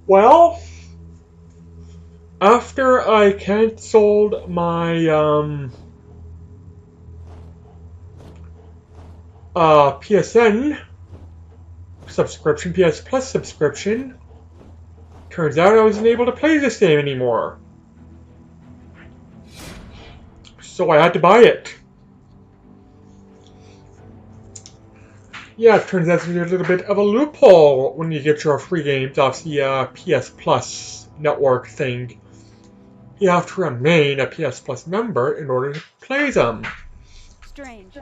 Well, after I canceled my PSN subscription, PS Plus subscription, turns out I wasn't able to play this game anymore. So I had to buy it. Yeah, it turns out there's a little bit of a loophole when you get your free games off the PS Plus network thing. You have to remain a PS Plus member in order to play them. Strange.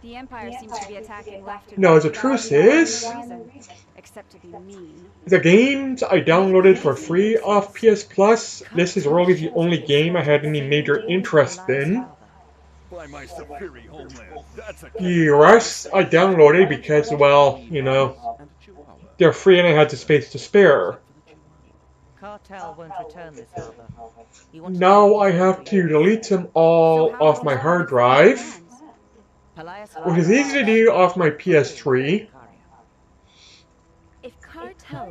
The Empire seems to be attacking left and No, right the truth is, except to be mean. the games I downloaded for free off PS Plus, this is really the only game I had any major interest in. The rest I downloaded because, well, you know, they're free and I had the space to spare. Cartel won't return this harbor. Now I have to delete them all off my hard drive, which is easy to do off my PS3.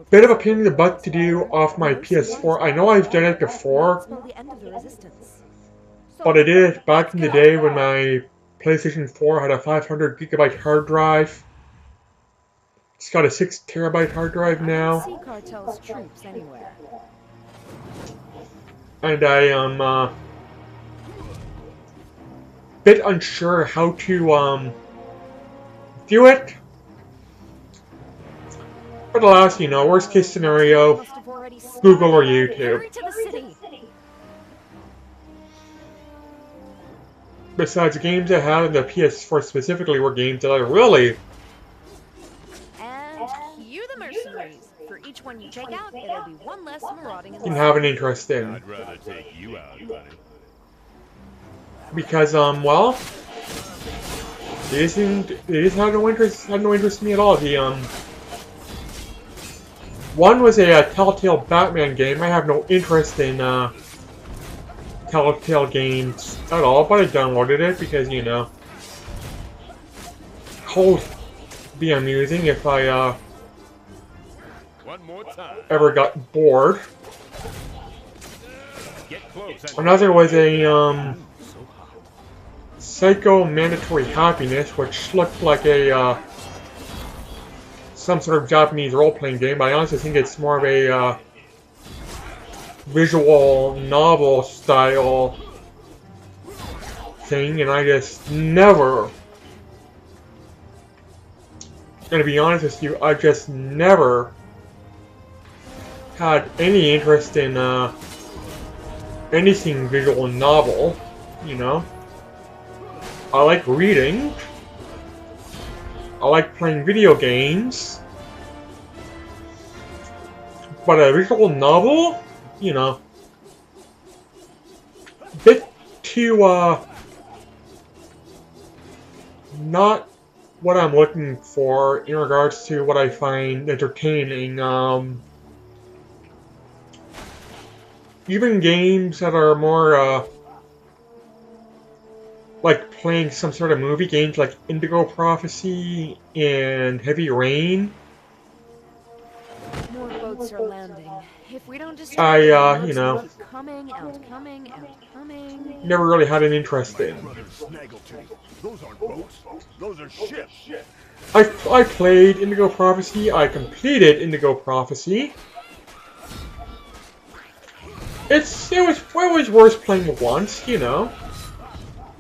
Bit of a pain in the butt to do off my PS4. I know I've done it before, but I did it back in the day when my PlayStation 4 had a 500 gigabyte hard drive. It's got a 6 terabyte hard drive now. And I am a bit unsure how to do it. But alas, you know, worst case scenario, Google or YouTube. Besides, the games I had on the PS4 specifically were games that I really... And cue the mercenaries. For each one you take out, it'll be one less marauding in the didn't have an interest in. I'd rather take you out, buddy. Because, well... They just had no interest in me at all. The, one was a Telltale Batman game. I have no interest in, Telltale games at all, but I downloaded it because, you know, it'll be amusing if I ever got bored. Another was a Psycho Mandatory Happiness, which looked like a some sort of Japanese role-playing game, but I honestly think it's more of a visual novel style thing, and I just never, gonna be honest with you, I just never had any interest in anything visual novel, you know. I like reading, I like playing video games, but a visual novel, you know, a bit too, not what I'm looking for in regards to what I find entertaining. Even games that are more, like playing some sort of movie games like Indigo Prophecy and Heavy Rain. More boats are landing. If we don't just you know, coming. never really had an interest in. Those aren't boats. Those are ships. I played Indigo Prophecy. I completed Indigo Prophecy. It was worth playing once, you know.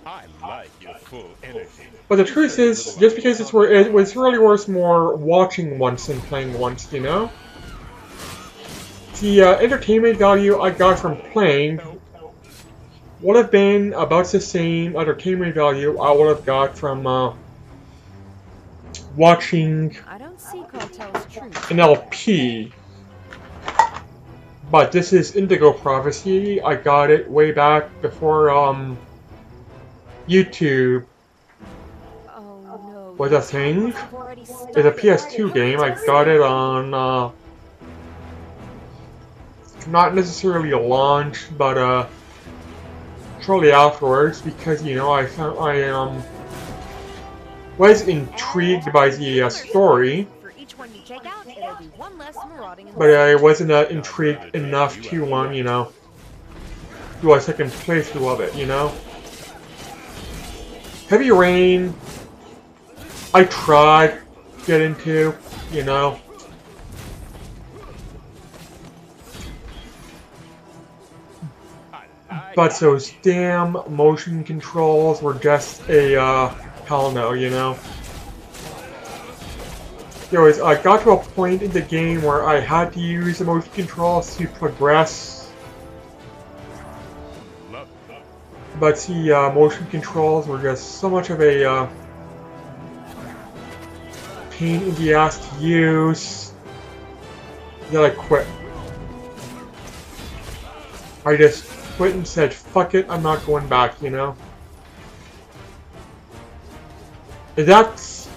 I like your full energy. But the truth is, just because it was really worth more watching once than playing once, you know. The entertainment value I got from playing would have been about the same entertainment value I would have got from watching an LP. But this is Indigo Prophecy. I got it way back before YouTube was a thing. It's a PS2 game. I got it on not necessarily a launch, but shortly afterwards, because, you know, I was intrigued by the story. there'd be one less marauding in the But I wasn't intrigued enough to, you know, do a second playthrough of it, you know? Heavy Rain, I tried to get into, you know? But those damn motion controls were just a, hell no, you know? Anyways, I got to a point in the game where I had to use the motion controls to progress. But the motion controls were just so much of a pain in the ass to use that I quit. I just quit and said, fuck it, I'm not going back, you know? That's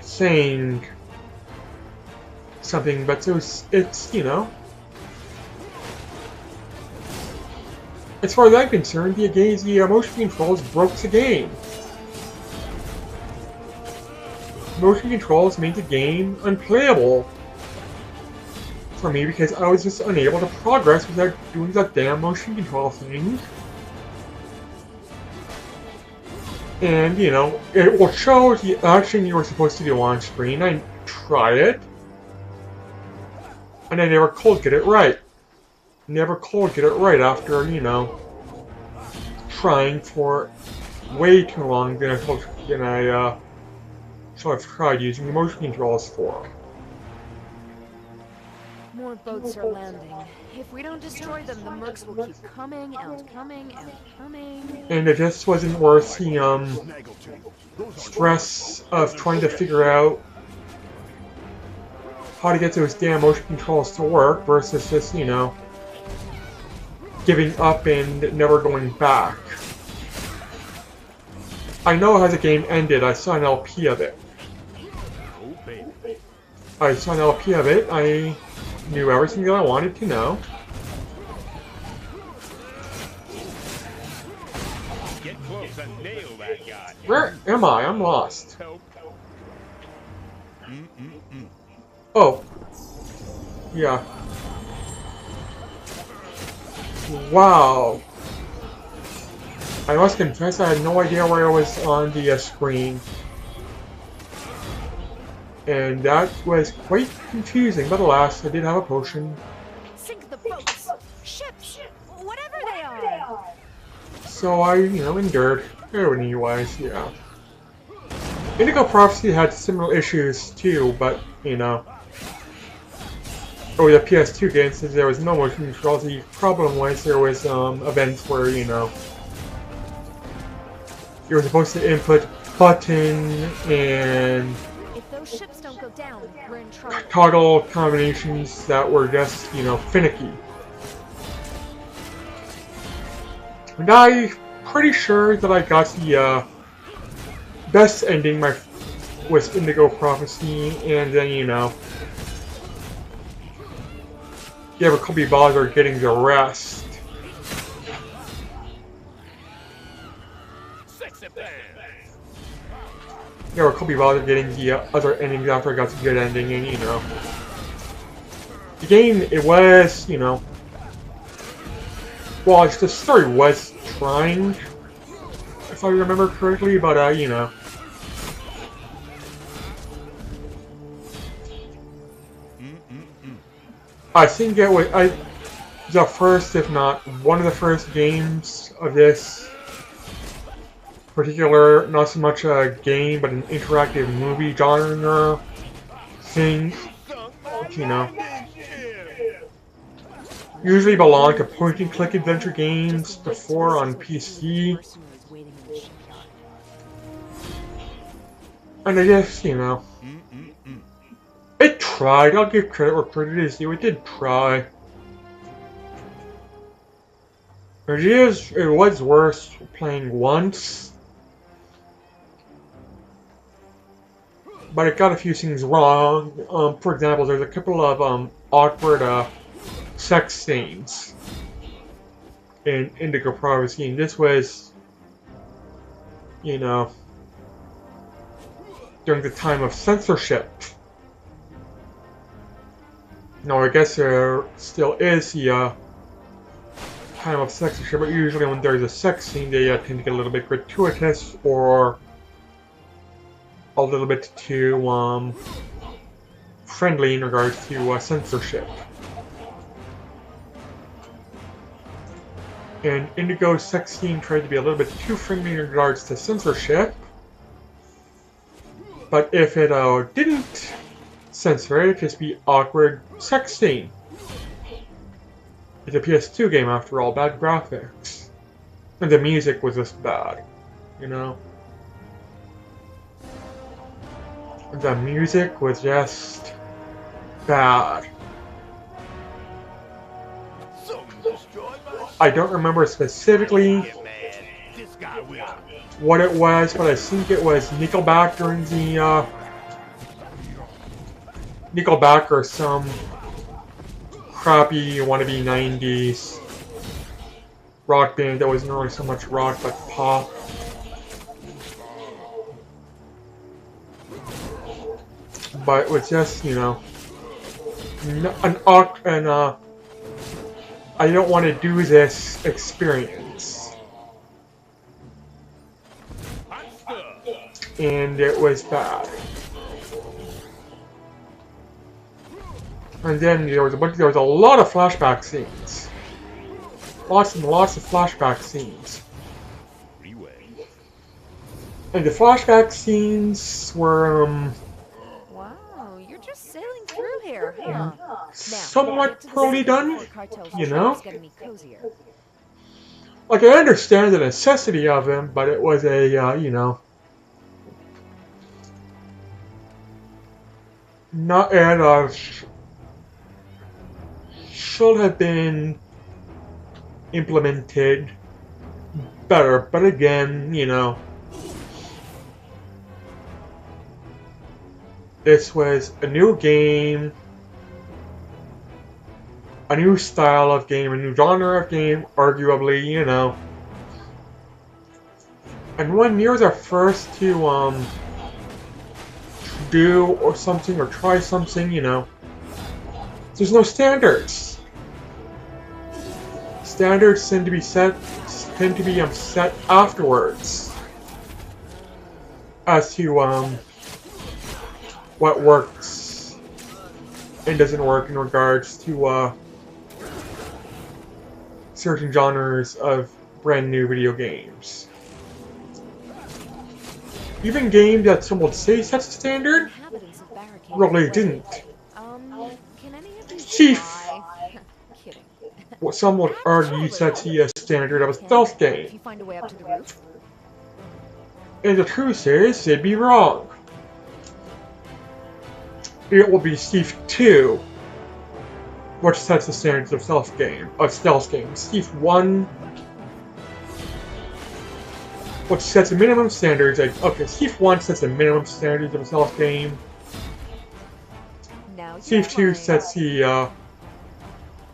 saying something, but it's, you know, as far as I'm concerned, the motion controls broke the game. Motion controls made the game unplayable for me because I was just unable to progress without doing that damn motion control thing. And, you know, it will show the action you were supposed to do on screen. I tried it. And I never could get it right. Never could get it right after, you know, trying for way too long than I sort of tried using the motion controls for. More boats are landing. If we don't destroy them, the mercs will keep coming and coming and coming. And it just wasn't worth the stress of trying to figure out how to get those damn motion controls to work versus just, you know, giving up and never going back. I know how the game ended. I saw an LP of it. I saw an LP of it. I knew everything that I wanted to know. Get close and nail that guy. Where am I? I'm lost. Oh. Yeah. Wow. I must confess I had no idea where I was on the screen. And that was quite confusing, but alas, I did have a potion. Sink the boats, ships, whatever they are. So I, you know, endured. Anyways, yeah. Indigo Prophecy had similar issues too, but, you know. Oh, the PS2 game, since there was no motion control, the problem was there was events where, you know, you were supposed to input button and If those ships don't go down, we're in trouble. toggle combinations that were just, you know, finicky. And I'm pretty sure that I got the best ending with Indigo Prophecy, and then, you know, you ever could be bothered getting the rest. You ever could be bothered getting the other endings after I got the good ending, and, you know, the game, it was, you know, well, the story was trying, if I remember correctly, but, you know. I think it was the first, if not one of the first games of this particular, not so much a game, but an interactive movie genre thing, which, you know, usually belonged to point-and-click adventure games before on PC. And I guess, you know, it tried. I'll give credit where credit is due. It did try. It was worth playing once. But it got a few things wrong. For example, there's a couple of awkward sex scenes in Indigo Prophecy, and this was, you know, during the time of censorship. No, I guess there still is the time of censorship, but usually when there's a sex scene, they tend to get a little bit gratuitous or a little bit too friendly in regards to censorship. And Indigo's sex scene tried to be a little bit too friendly in regards to censorship, but if it didn't censor it, it'd just be awkward sex scene. It's a PS2 game after all, bad graphics. And the music was just bad, you know? The music was just bad. I don't remember specifically what it was, but I think it was Nickelback during the Nickelback or some crappy wannabe 90s rock band that wasn't really so much rock but pop. But it was just, you know, I don't want to do this experience. And it was bad. And then there was a lot of flashback scenes. Lots and lots of flashback scenes. And the flashback scenes were Wow, you're just sailing through here, huh? somewhat poorly done, you know? Getting me cozier. Like, I understand the necessity of them, but it was a, you know, not as should have been implemented better, but again, you know, this was a new game, a new style of game, a new genre of game, arguably, you know. And when you're the first to do or something or try something, you know, there's no standards. Standards tend to be set afterwards as to what works and doesn't work in regards to certain genres of brand new video games. Even games that some would say sets a standard really didn't. Can any of you Chief. fly? Kidding. Well, some would argue sets the standard of a stealth If game. you find a way up to the roof. And the truth is, they'd be wrong. It will be Thief 2, which sets the standards of stealth games. Thief 1, which sets the minimum standards. Like, okay, Thief 1 sets the minimum standards of a stealth game. Now Thief 2 sets the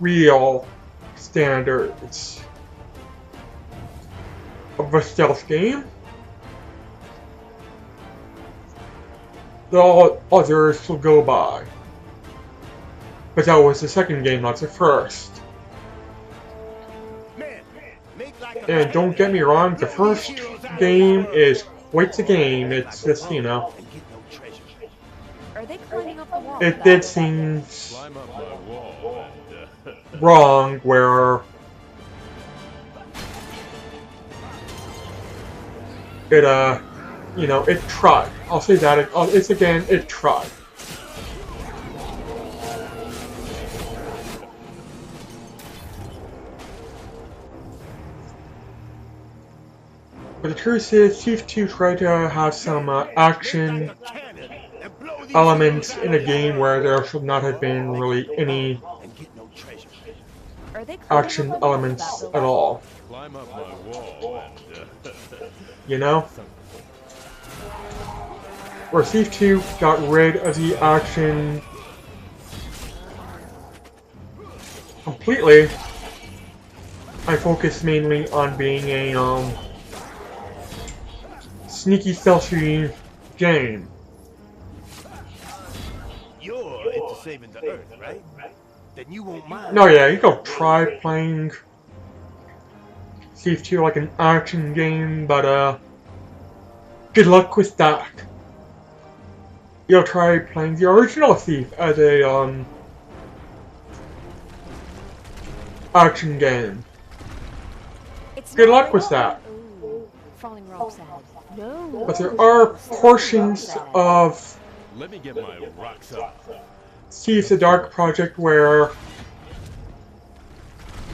real standards of a stealth game. The others will go by. But that was the second game, not the first. And don't get me wrong, the first game is quite the game. It's just, you know, Are they climbing up the wall? it did seem wrong where it, you know, it tried. I'll say that. It tried. But the truth is, Thief 2 tried to have some action elements in a game where there should not have been really any Are they climbing action up the wall elements without at all. Climb up my wall You know? Where Thief 2 got rid of the action completely, I focused mainly on being a sneaky, stealthy game. You're into saving the Earth, right? Then you won't mind. No, yeah, you go try playing Thief 2 like an action game, but good luck with that. You'll try playing the original Thief as a action game. Good luck with that. Ooh, falling rocks ahead. No. But there are portions of Let me get my rocks up. Thief the Dark Project where,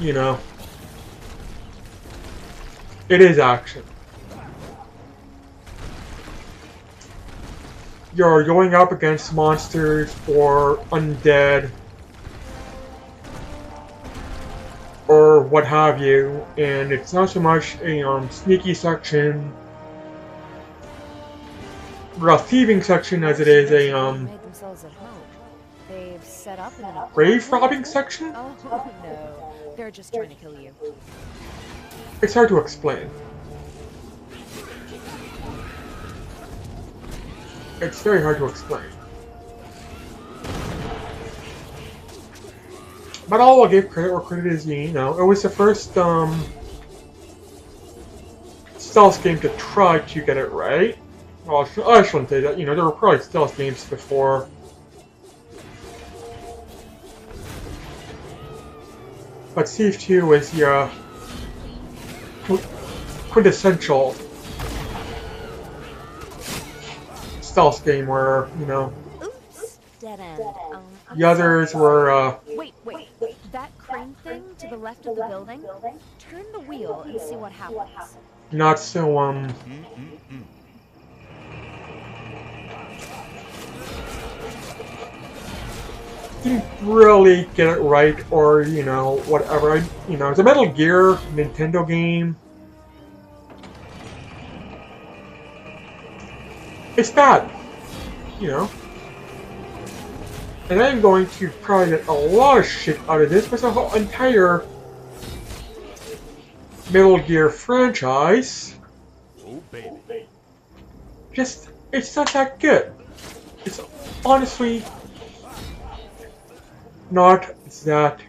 you know, it is action. You're going up against monsters or undead or what have you, and it's not so much a sneaky section or a thieving section as it is a Made themselves at home. They've set up in an grave robbing section. Oh no, they're just trying to kill you. It's hard to explain. It's very hard to explain. But I'll give credit where credit is due, you know. It was the first stealth game to try to get it right. Well, I shouldn't say that, you know, there were probably stealth games before. But Thief 2 is the quintessential stealth game where, you know, Oops, dead end. the others were, Wait. That crane thing to the left of the building? Turn the wheel and see what happens. not so, didn't really get it right, or, you know, whatever. You know, it's a Metal Gear Nintendo game. It's bad, you know. And I'm going to probably get a lot of shit out of this, but the whole entire Metal Gear franchise, Oh, baby. just, it's not that good. It's honestly not that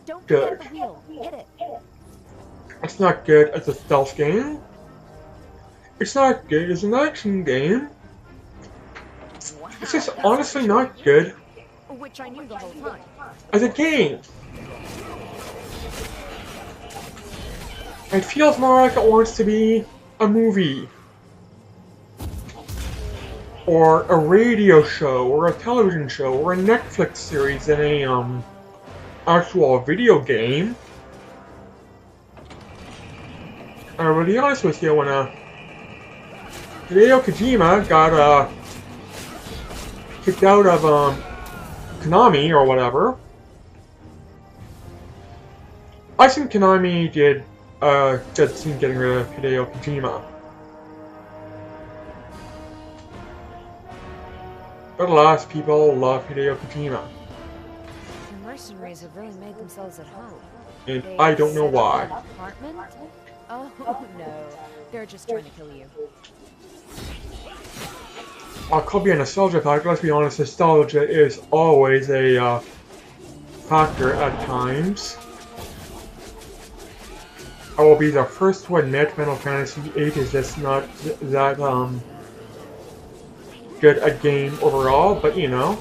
Don't good. forget the wheel. Hit it. It's not good as a stealth game. It's not good as an action game. Wow, It's just that's honestly not good which I knew the whole time. as a game. It feels more like it wants to be a movie, or a radio show, or a television show, or a Netflix series than a actual video game. To be honest with you, when Hideo Kojima got kicked out of Konami or whatever, I think Konami did good scene getting rid of Hideo Kojima. But alas, people love Hideo Kojima, The mercenaries have really made themselves at home. and They I don't know set up why. an apartment? Oh no, they're just trying to kill you. Could be a nostalgia factor. Let's be honest, nostalgia is always a factor at times. I will be the first to admit Final Fantasy VIII is just not that good a game overall, but you know,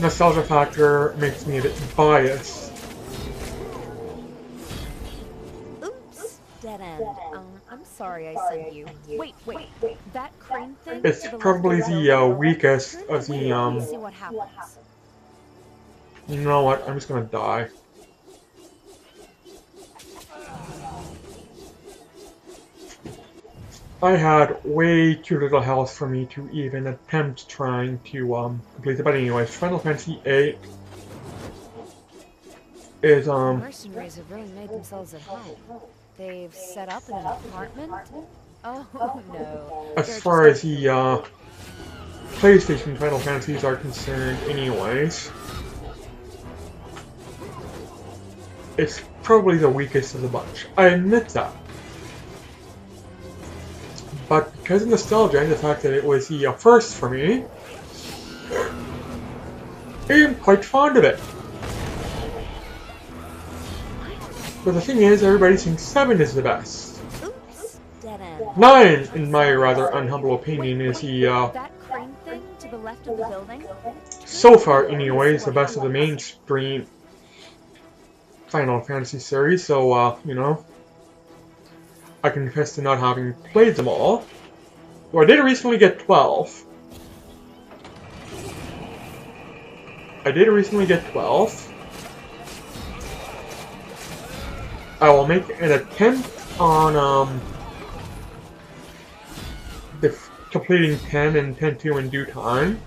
nostalgia factor makes me a bit biased. Oops, dead end. I'm sorry I sent you. Wait. That crane thing? It's to the left probably of the building? weakest Turn of the wheel and see what happens. You know what? I'm just gonna die. I had way too little health for me to even attempt trying to complete it. But anyways, Final Fantasy VIII is Mercenaries have really made themselves at home. They've set up in an apartment? Oh no. as They're far as just- the PlayStation Final Fantasies are concerned, anyways. It's probably the weakest of the bunch. I admit that. But because of nostalgia and the fact that it was the first for me, I'm quite fond of it. But the thing is, everybody thinks 7 is the best. Oops, dead end. 9, in my rather unhumble opinion, is the, That crane thing to the left of the building? so far anyways, the best of the mainstream Final Fantasy series, so, you know, I confess to not having played them all. Though I did recently get 12. I did recently get 12. I will make an attempt on, completing 10 and 10-2 in due time.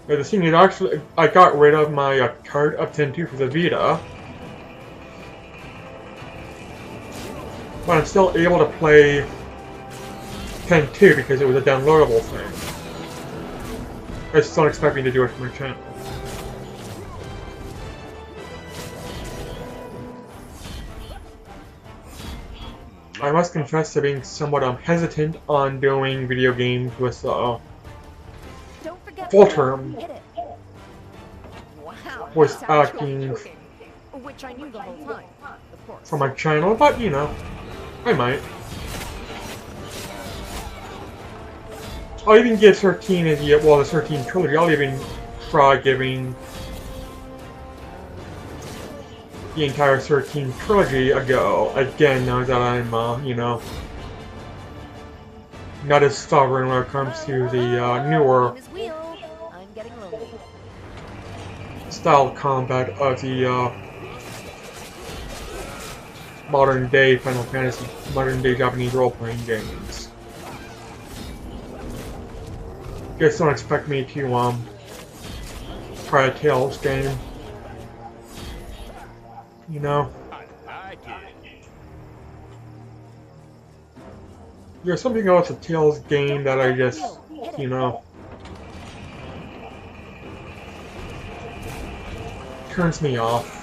But the thing is, actually, I got rid of my card of 10-2 for the Vita. But I'm still able to play 10-2 because it was a downloadable thing. I just don't expect me to do it for my channel. I must confess to being somewhat hesitant on doing video games with Don't forget full term hit it. Wow, voice that's actual acting joking. Which I knew the whole time, of course. for my channel, but you know, I might. I'll even give 13 the 13 trilogy. I'll even try giving the entire 13 trilogy a go. Again, now that I'm, you know, not as stubborn when it comes to the newer Name is Wheel. I'm getting lonely. style combat of the modern day Final Fantasy, modern day Japanese role-playing games. Just don't expect me to try a Tales game. You know, I like it. there's something else a Tales game that I just, you know, turns me off.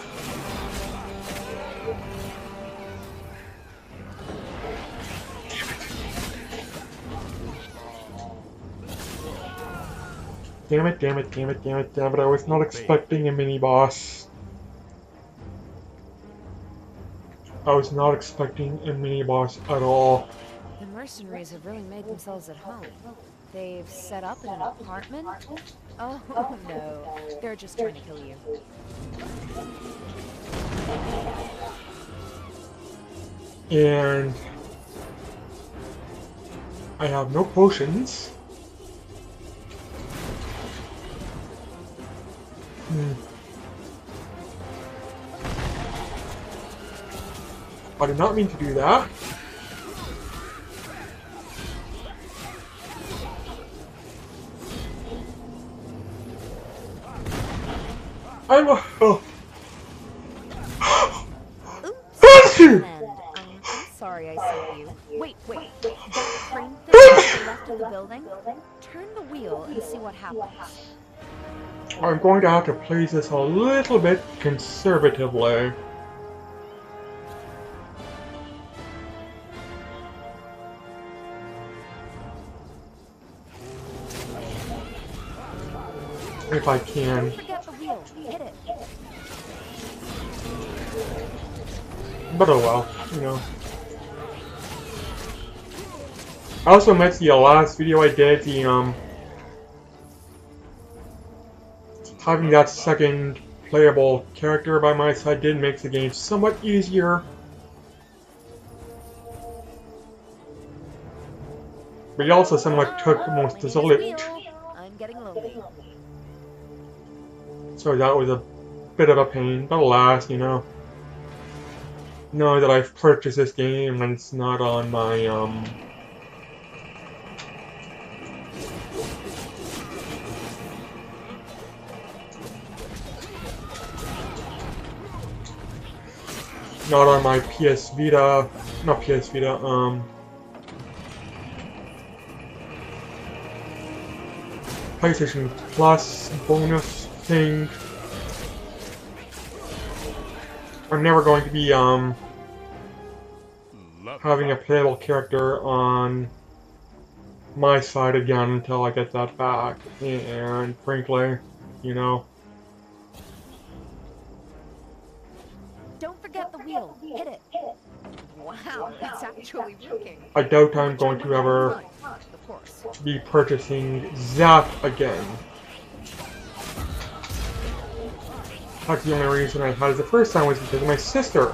Damn it, damn it, damn it, damn it, damn it, I was not expecting a mini-boss. I was not expecting a mini-boss at all. The mercenaries have really made themselves at home. They've set up in an apartment? Oh no, they're just trying to kill you. And I have no potions. I did not mean to do that. I'm a... Oh. Oops, and I'm sorry I sent you. Wait, that crane thing to the left of the building? Turn the wheel and see what happens. I'm going to have to play this a little bit conservatively. If I can. Don't forget the wheel. Hit it. But oh well, you know. I also mentioned the last video I did, the having that second playable character by my side did make the game somewhat easier. But it also somewhat took most of the lit. I'm getting lonely. So that was a bit of a pain, but alas, you know. Know that I've purchased this game and it's not on my not on my PS Vita, not PS Vita, PlayStation Plus bonus thing. I'm never going to be having a playable character on my side again until I get that back, and frankly, you know. Don't forget the wheel. Hit it. Wow, it's actually working. I doubt I'm going to ever Of course. be purchasing that again. That's the only reason I had it the first time was because of my sister.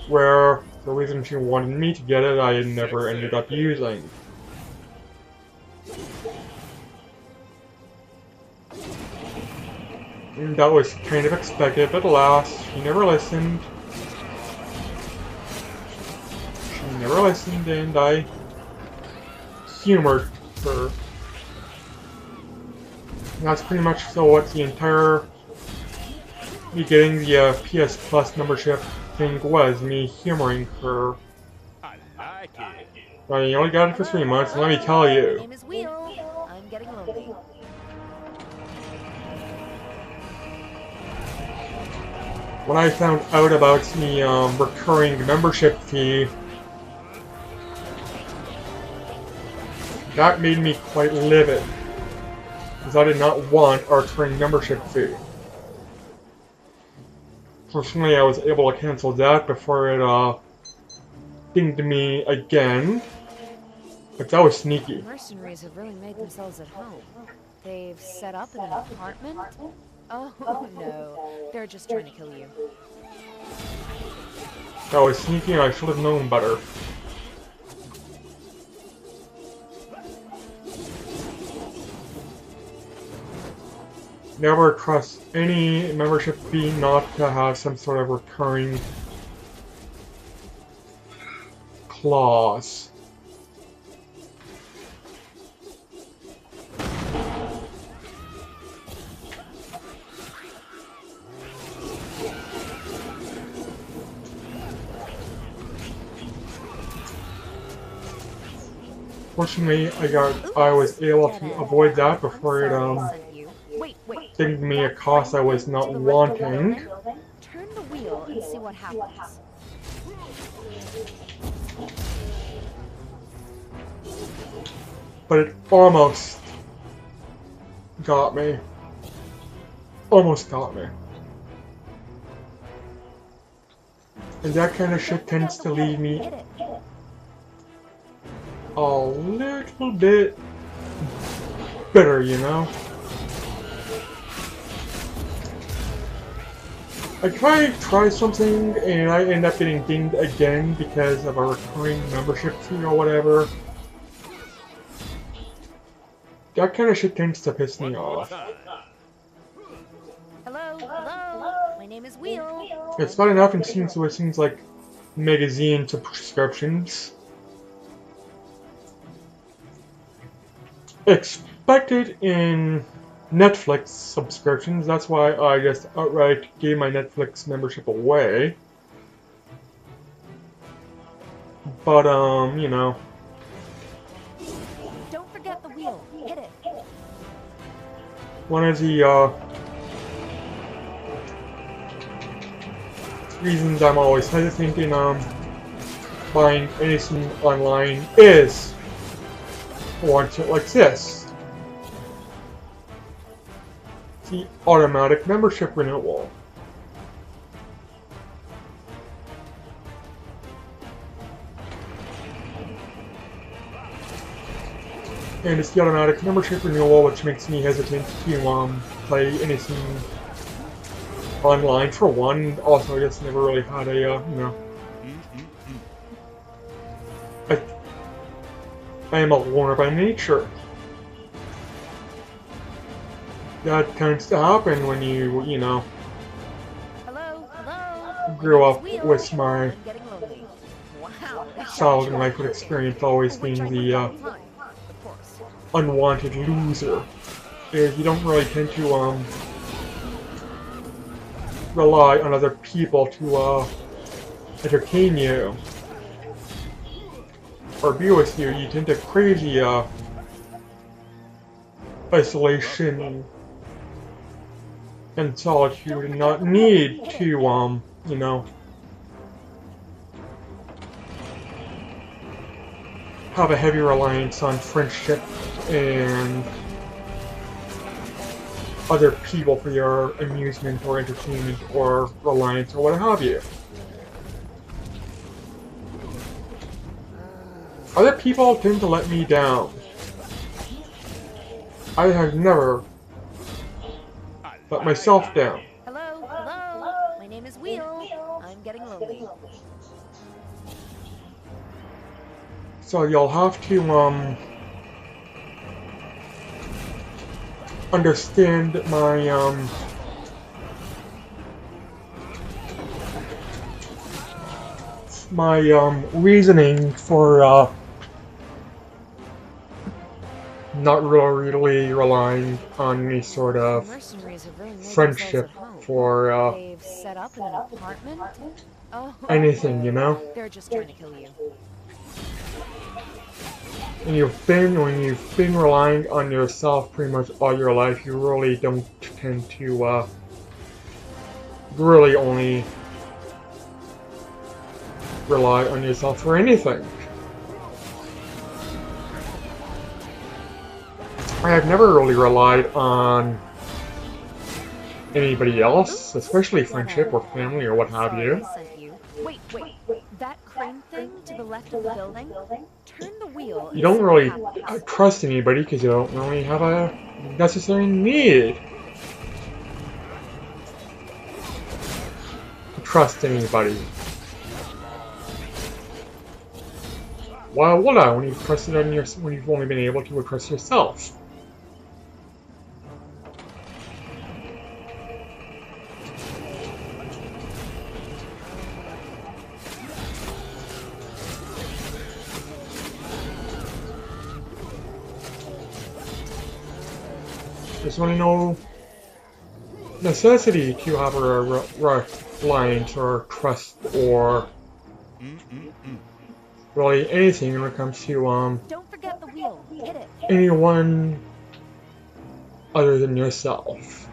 Where the reason she wanted me to get it, I never ended up using. And that was kind of expected, but alas, she never listened. She never listened, and I humored her. And that's pretty much so what the entire me getting the PS Plus membership thing was, me humoring her. I like it. Well, you only got it for 3 months, and let me tell My you. name is Wheel. I'm getting lonely. When I found out about the recurring membership fee, that made me quite livid, because I did not want a recurring membership fee. Fortunately, I was able to cancel that before it dinged me again, but that was sneaky. Mercenaries have really made themselves at home. They've set up in an apartment? Oh no, they're just trying to kill you. That was sneaky and I should have known better. Never trust any membership fee not to have some sort of recurring clause. Fortunately, I was able to avoid that before it dinged me a cost I was not wanting. Turn the wheel and see what happens. But it almost got me. Almost got me. And that kind of shit tends to leave me a little bit bitter, you know? I try something and I end up getting dinged again because of a recurring membership fee or whatever. That kind of shit tends to piss me off. Hello, hello. My name is Wheel. It's bad enough in scenes with things like magazine subscriptions. Expected in Netflix subscriptions, that's why I just outright gave my Netflix membership away. But, you know. Don't forget the wheel. Hit it. One of the, reasons I'm always hesitant in, buying anything online is one shit like this. The automatic membership renewal. And it's the automatic membership renewal which makes me hesitant to play anything online for one. Also, I just never really had a, you know. I am a loner by nature. That tends to happen when you know, Hello, hello. grew My up name's Wheel. with my I'm getting lonely. Wow. solid and life experience always being the Of course. unwanted loser. Is you don't really tend to rely on other people to entertain you or be with you. You tend to crave the isolation and solitude and not need to you know, have a heavy reliance on friendship and other people for your amusement or entertainment or reliance or what have you. Other people tend to let me down. I have never let myself down. Hello, hello. My name is Wheel. I'm getting lonely. So you'll have to understand my reasoning for not really relying on any sort of Mercenaries have really made friendship themselves at home. for They've set up in an apartment. Oh, anything, you know? they're just trying to kill you. When you've been relying on yourself pretty much all your life, you really don't tend to really only rely on yourself for anything. I have never really relied on anybody else, especially friendship or family or what have you. Wait. That crane thing to the left of the building? Turn the wheel. You don't really trust anybody because you don't really have a necessary need to trust anybody. Why would I when you've trusted on when you've only been able to trust yourself? There's really no necessity to have a reliance or trust or really anything when it comes to Don't forget the wheel. Hit it. anyone other than yourself.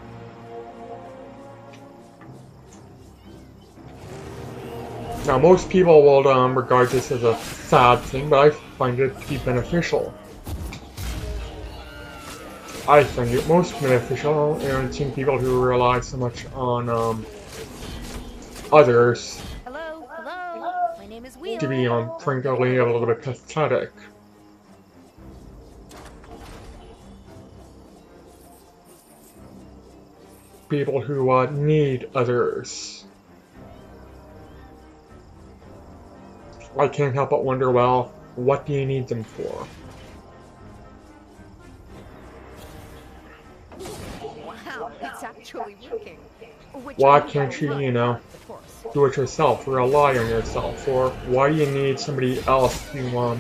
Now, most people will regard this as a sad thing, but I find it to be beneficial. I find it most beneficial in seeing people who rely so much on others Hello. My name is Wheel. to be, frankly, a little bit pathetic. People who need others. I can't help but wonder, well, what do you need them for? Wow, it's actually working. Why can't you, do it yourself, or rely on yourself, or why do you need somebody else to,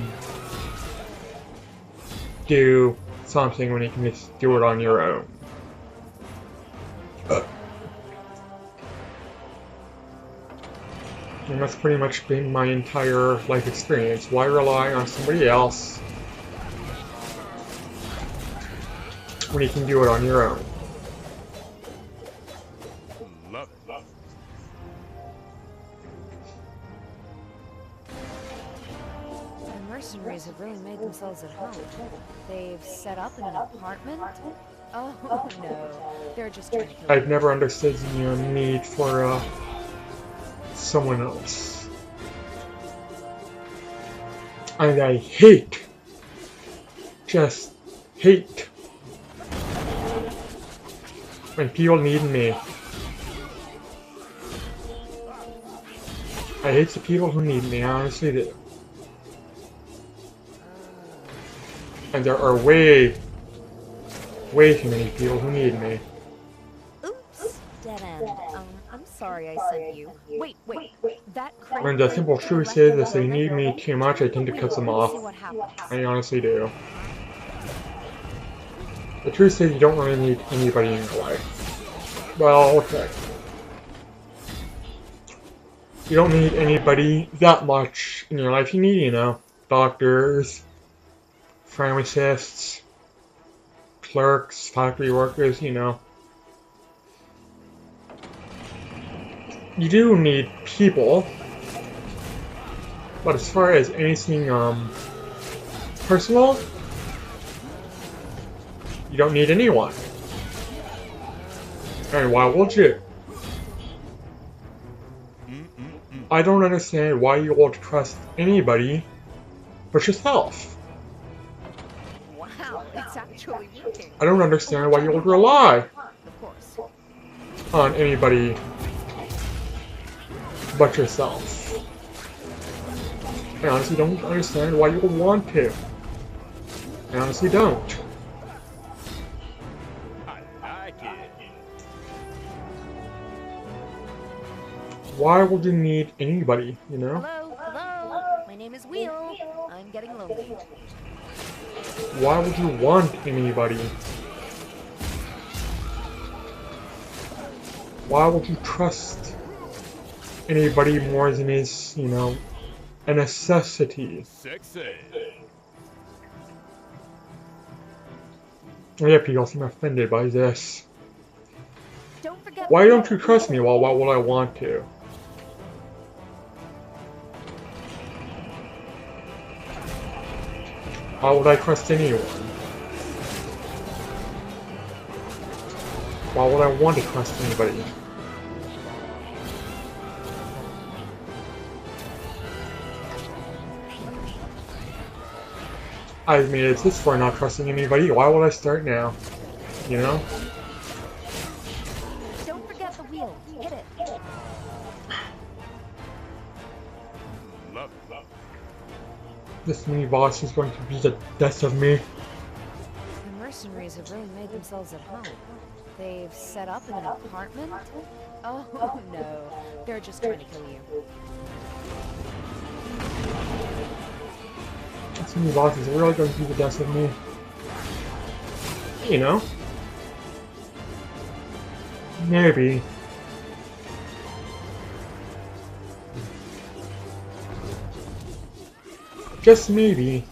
do something when you can just do it on your own? And that's pretty much been my entire life experience. Why rely on somebody else when you can do it on your own? Love it. The mercenaries have really made themselves at home. They've set up in an apartment. Oh no, they're just trying to kill you. I've never understood the need for someone else. And I hate, just hate, when people need me. I hate the people who need me, I honestly do. And there are way too many people who need me. Oops, dead end. I'm sorry I sent you. Wait. That crane And the thing simple to truth left of is, the if they building? need me too much, I tend to cut them See off. what happens. I honestly do. The truth is, you don't really need anybody in your life. Well, okay. You don't need anybody that much in your life. You need, doctors, pharmacists, clerks, factory workers, You do need people. But as far as anything, personal, you don't need anyone. And why would you? I don't understand why you won't trust anybody but yourself. Wow, it's actually working. I don't understand why you would rely Of course. on anybody but yourself. I honestly don't understand why you would want to. I honestly don't. I like it. Why would you need anybody, you know? Hello, hello. My name is Wheel. I'm getting lonely. Why would you want anybody? Why would you trust anybody more than is, you know, a necessity? Sexy. Yeah, people seem offended by this. Don't forget. Why don't you trust me? Well, why would I want to? Why would I trust anyone? Why would I want to trust anybody? I've made it this far not trusting anybody. Why would I start now? You know? Don't forget the wheel. Hit it. Love it. This mini boss is going to be the death of me. The mercenaries have really made themselves at home. They've set up in an apartment? Oh no, they're just trying to kill you. This mini boss is really going to be the death of me. You know? Maybe. Just maybe.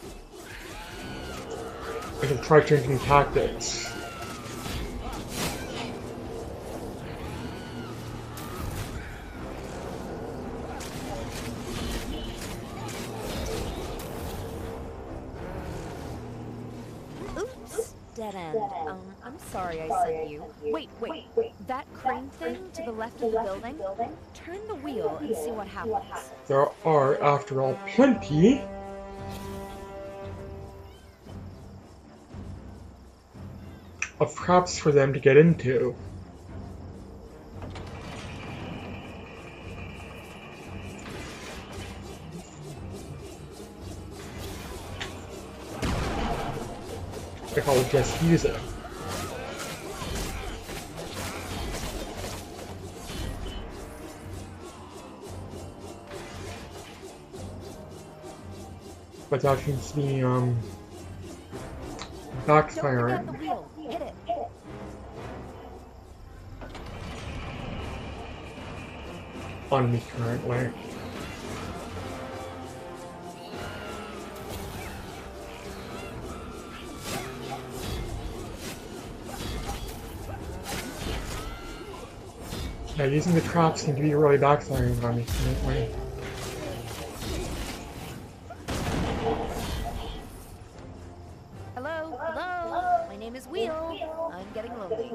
I can try changing tactics. Oops, dead end. I'm sorry I sent you. Wait. That crane thing to the left of the building? Turn the wheel and see what happens. There are, after all, plenty of traps for them to get into. If I would just use it. But that seems to be, Don't forget the backfiring. wheel. Hit it. On me currently. Yeah, using the traps seem to be really backfiring on me currently. Hello. My name is Wheel. I'm getting lonely.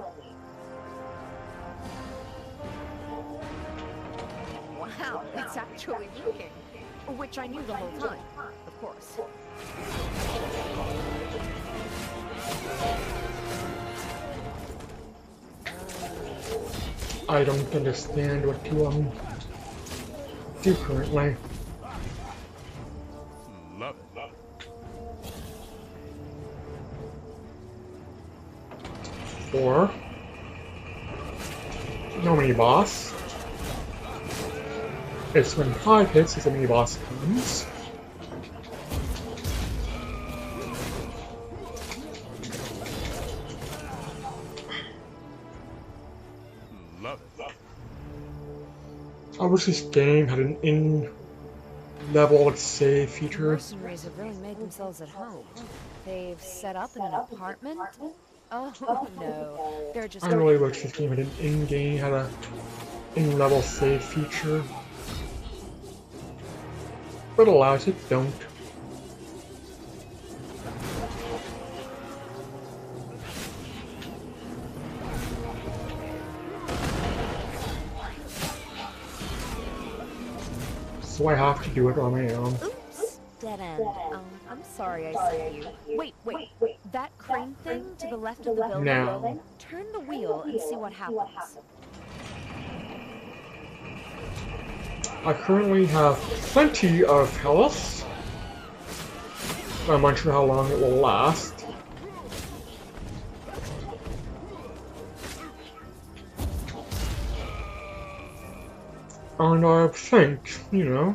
Wow, it's actually working. Which I knew the whole time, of course. I don't understand what to do currently. Love it. Or no mini boss. It's when 5 hits as a mini boss comes. Love it. I wish this game had an in-level save The feature. mercenaries have really made themselves at home. They've set up in an apartment? Oh no, they're just... I really wish this game had an in-game, had a in-level save feature. But alas, it don't. so I have to do it on my own. Oops, dead end. I'm sorry I sent you. Wait, that crane thing to the left of the building? Now. Turn the wheel and see what happens. I currently have plenty of health. I'm not sure how long it will last. And I think, you know,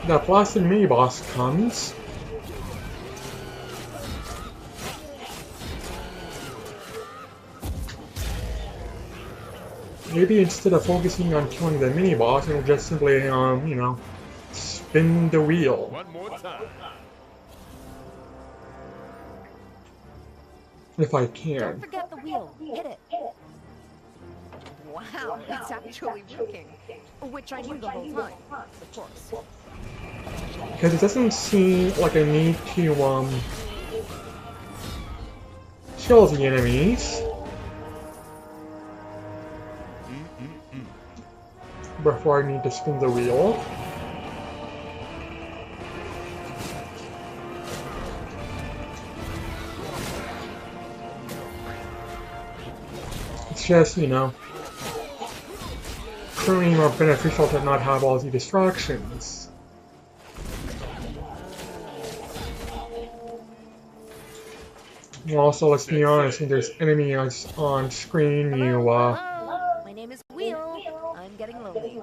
that blasted mini boss comes. Maybe instead of focusing on killing the mini boss, it'll just simply, you know, spin the wheel. One more time. If I Don't can. forget the wheel. Hit it. Wow, it's actually working. Which I knew the whole time, of course. Because it doesn't seem like I need to, kill the enemies before I need to spin the wheel. It's just, you know, currently more beneficial to not have all the distractions. Also, let's be honest, when there's enemies on screen, you, Hello? My name is Wheel. I'm getting lonely.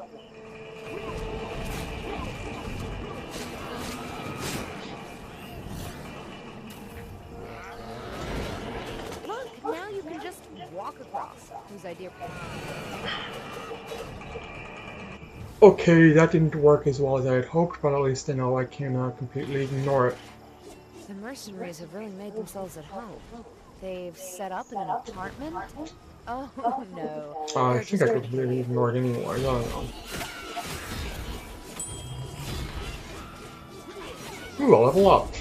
Look, now you can just walk across. Whose idea? Okay, that didn't work as well as I had hoped, but at least I know I can completely ignore it. The mercenaries have really made themselves at home. They've set up in an apartment? Oh, no. I They're think I just could completely ignore it anyway, I don't know. Ooh, I'll level up.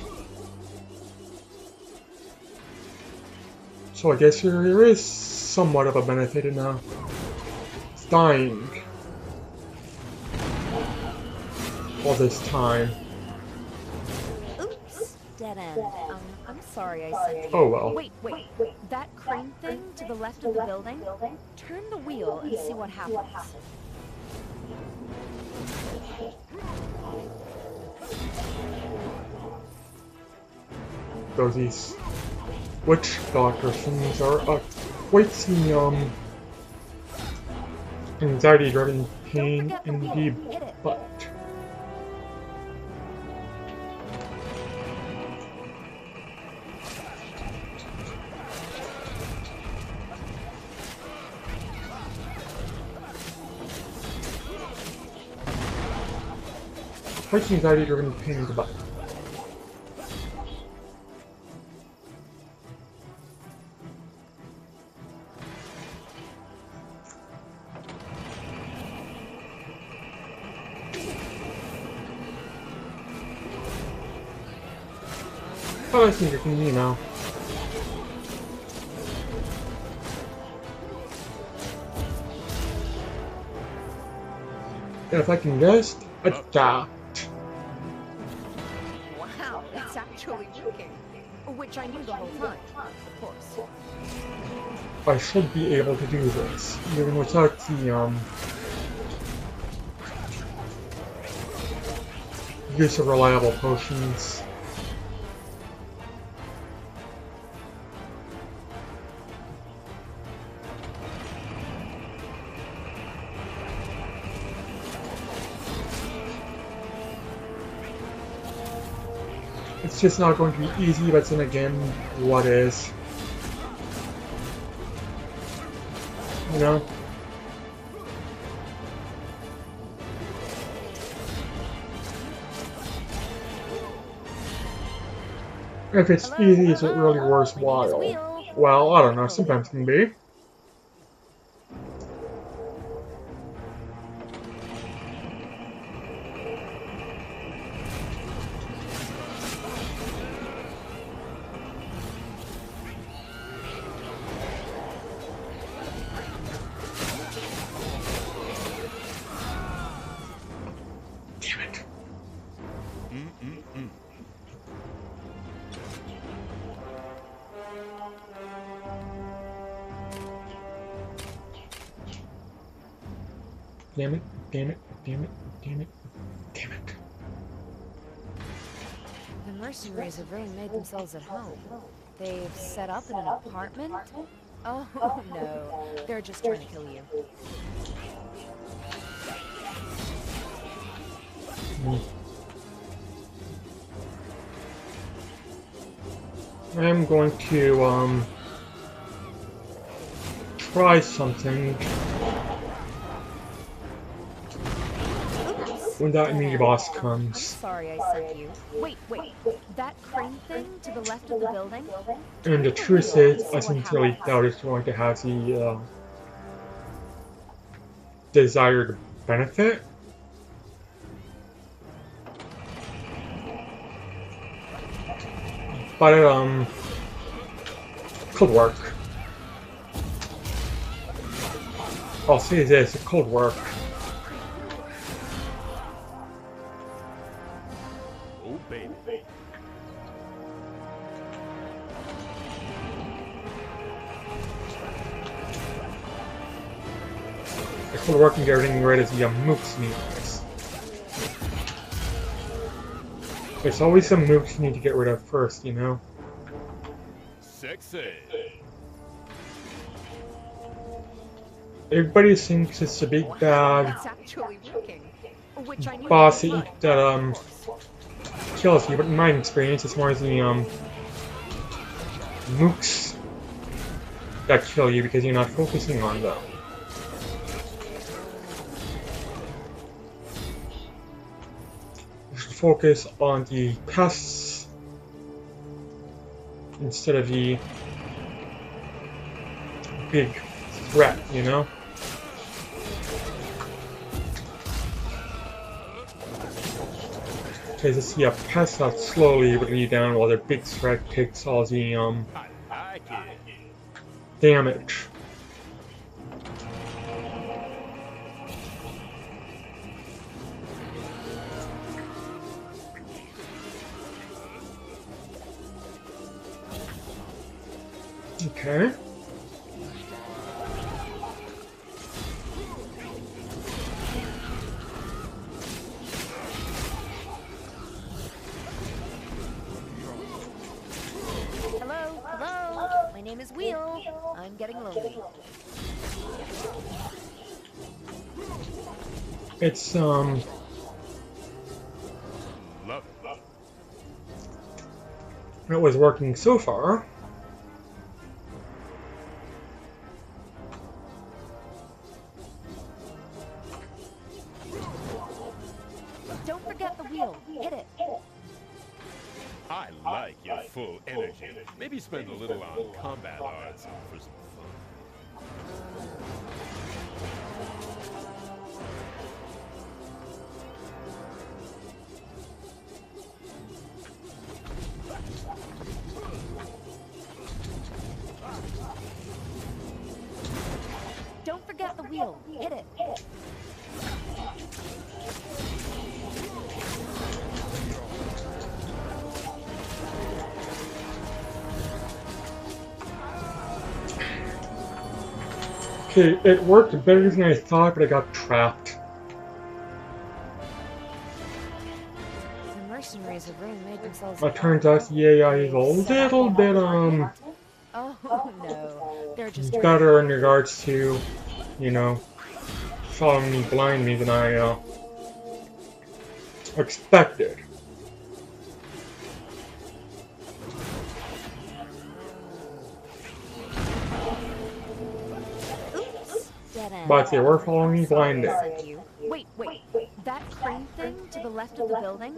So I guess there is somewhat of a benefit in dying all this time. Oops, dead end. I'm sorry I sent you. Oh well. Wait, that crane thing to the left of the building? Turn the wheel and see what happens. So these witch doctor things are quite the anxiety-driven pain in the butt. Quite anxiety-driven pain in the butt. Oh, I think it can, you know. And if I can just adapt. Wow, it's actually working. Which I knew the whole time, of course. I should be able to do this, even without the use of reliable potions. It's just not going to be easy, but then again, what is? You know? If it's easy, is it really worthwhile? Well, I don't know, sometimes it can be. Damn it, damn it, damn it, damn it, damn it. The mercenaries have really made themselves at home. They've set up in an apartment? Oh, no. They're just trying to kill you. I'm going to, try something. When that mini boss I'm comes. sorry I sent you. Wait. That crane thing to the left of the building? And the truth is, I sincerely doubt it's going to have the, desired benefit. But it, could work. I'll say this, it could work. Oh, baby. It could work in getting rid of the mooks needs. There's always some mooks you need to get rid of first, you know? Sexy. Everybody thinks it's a big bad It's actually working. Which I knew boss it would. that kills you, but in my experience it's more the mooks that kill you because you're not focusing on them. You should focus on the pests instead of the big threat, you know? Because it's the pests that slowly bring you down while the big threat takes all the I like it. damage. Okay. Hello? My name is Wheel. I'm getting lonely. It's Love it. it was working so far. Don't forget the wheel. Hit it. I like your full energy. Maybe spend a little on combat arts for some fun. Don't forget the wheel. Hit it. Okay, it worked better than I thought, but I got trapped. The mercenaries have really made themselves. It turns out the AI is a little bit, Oh no. They're just better in regards to, you know, following me blindly than I, expected. dead end. But they were following me blindly. Wait. That crane thing to the left of the building?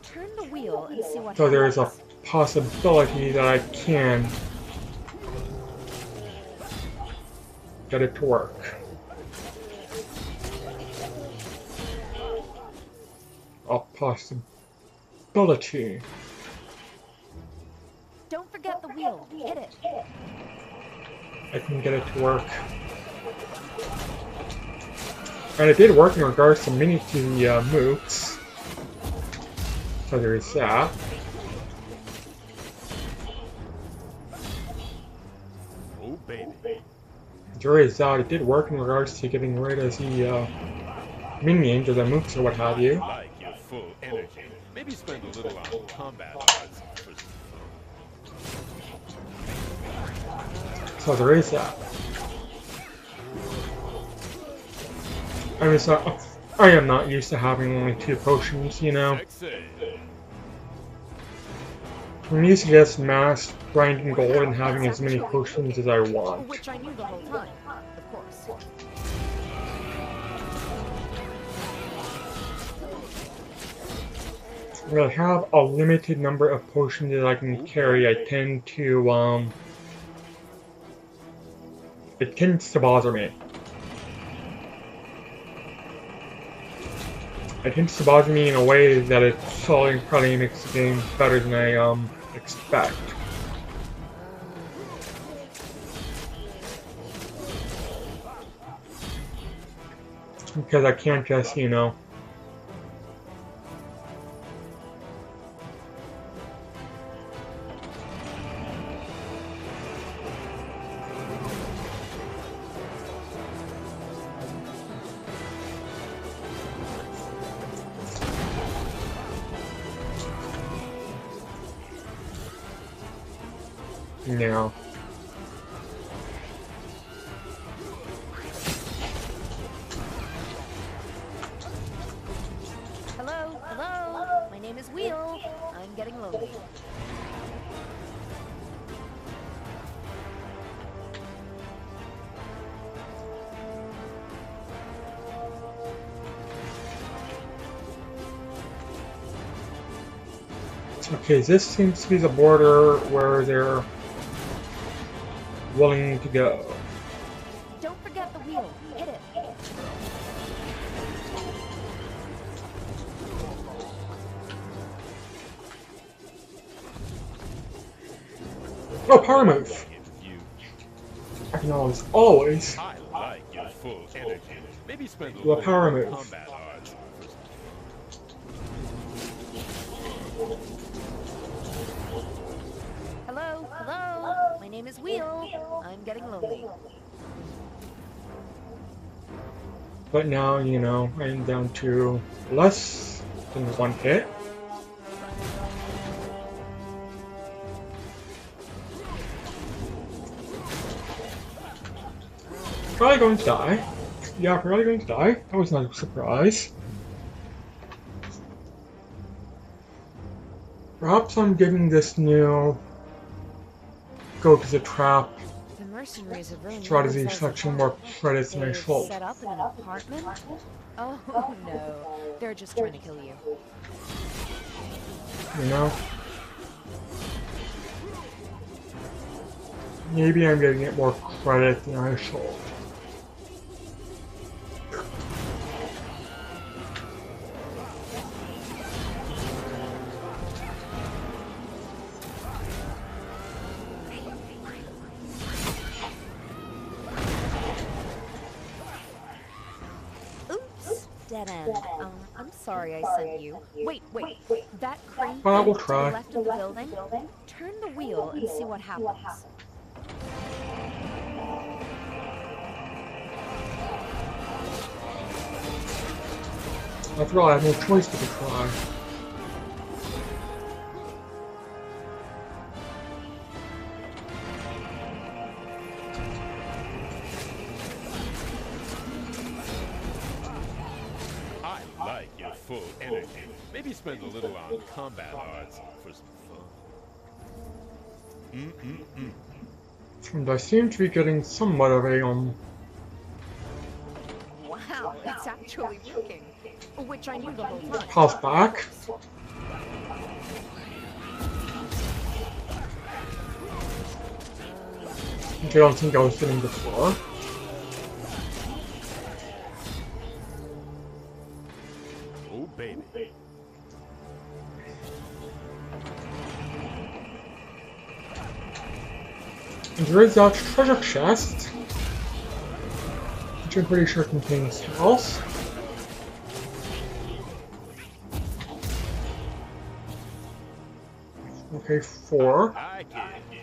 Turn the wheel and see what So there is a happens. possibility that I can get it to work. A possibility. Don't forget the wheel. Hit it. I can get it to work. And it did work in regards to many to the mooks. So there is that. Oh, baby. There is that. It did work in regards to getting rid of the minions or the mooks or what have you. I like your full energy. Maybe spend a little on combat arts for some fun. So there is that. I am not used to having only 2 potions, you know. Sexy. I'm used to just mass grinding gold and having as many potions as I want. Which I knew the whole time, of course. When I have a limited number of potions that I can carry, it tends to bother me. It tends to bother me in a way that it probably makes the game better than I expect. Because I can't just, you know. No. Hello, hello. My name is Wheel. I'm getting lonely. Okay, this seems to be the border where they're willing to go. Don't forget the wheel. Hit it. Oh, power move! You. I can always. I like your full energy. Maybe spend a Do a little power on move. combat arts for some Hello, hello. My name is Wheel. I'm getting lonely. But now, you know, I'm down to less than 1 hit. Probably going to die. Yeah, probably going to die. That was not a surprise. Perhaps I'm giving this new go to the trap The mercenaries have really strategy themselves section a more fun. credits than I They should. set up in an apartment? Oh no, they're just trying to kill you. You know? Maybe I'm giving it more credit than I should. Oops, dead end. I'm sorry I sent you. Wait. That crane Well, we'll to the try. left of the building? Turn the wheel and see what happens. After all, I have no choice but to try. I like your full energy. Maybe spend a little on combat arts for some fun. And I seem to be getting somewhat of a, Wow, it's actually working. Which I knew the whole time. pause back. I don't think I was getting before. Oh, baby. And there is that treasure chest, which I'm pretty sure contains health. Okay, 4. I get it.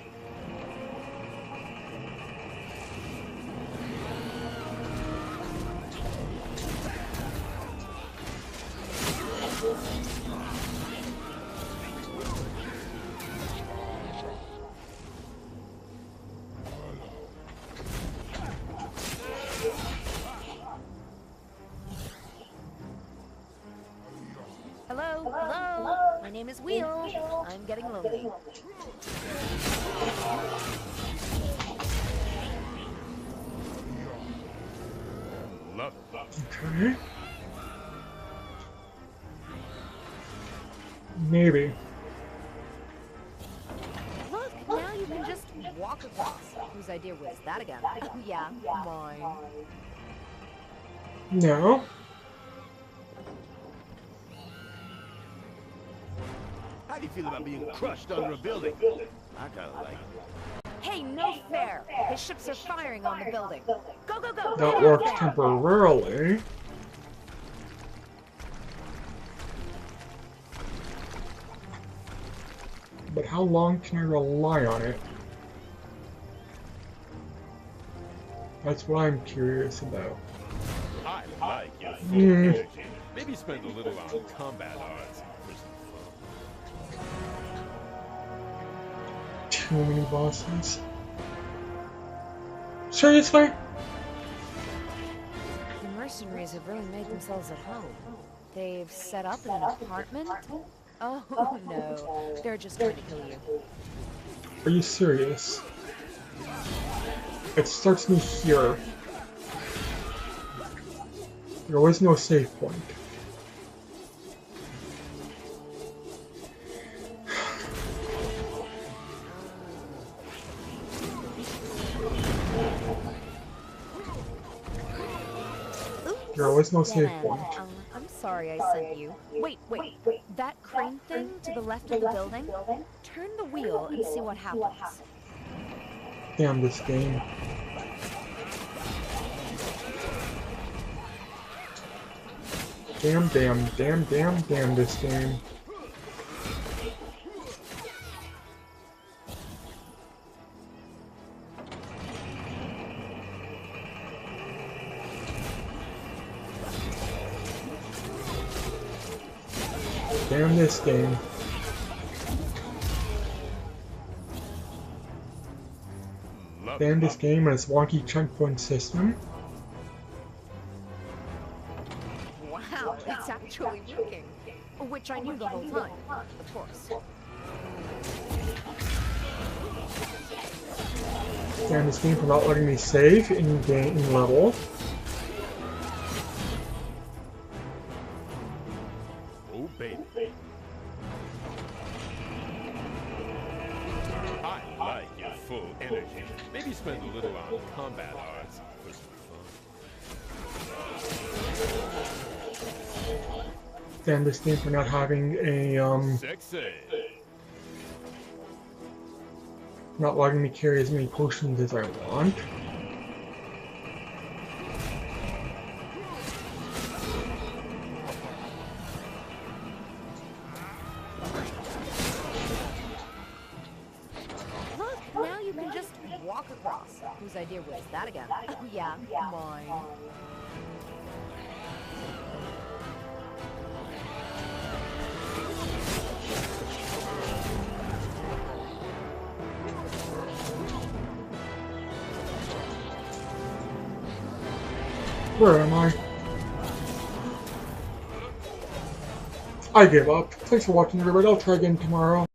wheel. I'm getting lonely. Love it. Okay. Maybe. Look, now you can just walk across. Whose idea was that again? Yeah, mine. No. How do you feel about being crushed under a building? I kinda like it. Hey, no fair! The ships are firing on the building. Go, go, go! That Get works out there. temporarily. But how long can I rely on it? That's what I'm curious about. I like your full Hmm. energy. Maybe spend a little on combat arts for some fun. Too many bosses. Seriously? The mercenaries have really made themselves at home. They've set up in an apartment? Oh, no. They're just trying to kill you. Are you serious? It starts me here. There was no save point. There was no save Dan, point. I'm sorry I sent you. Wait. That crane thing to the left of the building? Turn the wheel and see what happens. Damn this game. Damn this game. Damn this game. Love Damn it. this game and its wonky checkpoint system. Wow, it's actually working. Which I knew the whole time, of course. Damn this game for not letting me save in game level. Oh, baby. I like your full energy. Maybe spend a little on combat arts for some fun. Damn this game for not having a Sexy. not letting me carry as many potions as I want. Look, now you can just walk across. Whose idea was that again? Yeah, mine. Where am I? I give up. Thanks for watching everybody. I'll try again tomorrow.